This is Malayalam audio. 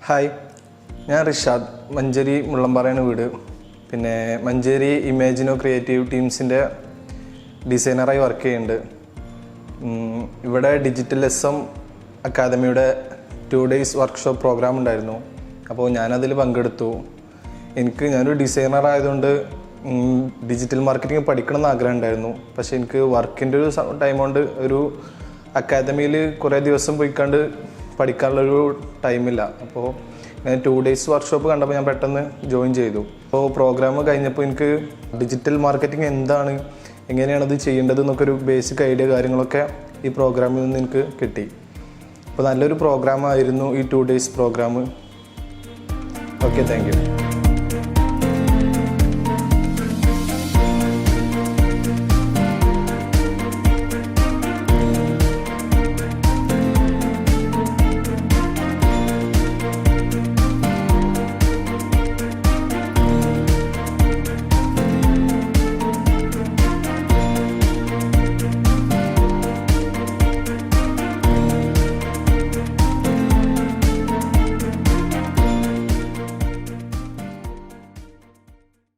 ഹായ്, ഞാൻ റിഷാദ്. മഞ്ചേരി മുള്ളമ്പാറയാണ് വീട്. പിന്നെ മഞ്ചേരി ഇമേജിനോ ക്രിയേറ്റീവ് ടീംസിൻ്റെ ഡിസൈനറായി വർക്ക് ചെയ്യുന്നുണ്ട്. ഇവിടെ DigitalSM അക്കാദമിയുടെ 2 days വർക്ക്ഷോപ്പ് പ്രോഗ്രാം ഉണ്ടായിരുന്നു. അപ്പോൾ ഞാനതിൽ പങ്കെടുത്തു. ഞാനൊരു ഡിസൈനർ ആയതുകൊണ്ട് ഡിജിറ്റൽ മാർക്കറ്റിംഗ് പഠിക്കണം എന്ന് ആഗ്രഹം ഉണ്ടായിരുന്നു. പക്ഷേ എനിക്ക് വർക്കിൻ്റെ ഒരു ടൈം കൊണ്ട് ഒരു അക്കാദമിയിൽ കുറേ ദിവസം പോയിക്കാണ്ട് പഠിക്കാനുള്ളൊരു ടൈമില്ല. അപ്പോൾ ഞാൻ 2 days വർക്ക്ഷോപ്പ് കണ്ടപ്പോൾ ഞാൻ പെട്ടെന്ന് ജോയിൻ ചെയ്തു. അപ്പോൾ പ്രോഗ്രാം കഴിഞ്ഞപ്പോൾ എനിക്ക് ഡിജിറ്റൽ മാർക്കറ്റിംഗ് എന്താണ്, എങ്ങനെയാണത് ചെയ്യേണ്ടത് എന്നൊക്കെ ഒരു ബേസിക് ഐഡിയ കാര്യങ്ങളൊക്കെ ഈ പ്രോഗ്രാമിൽ നിന്ന് എനിക്ക് കിട്ടി. അപ്പോൾ നല്ലൊരു പ്രോഗ്രാമായിരുന്നു ഈ 2 days programme. Okay, thank U.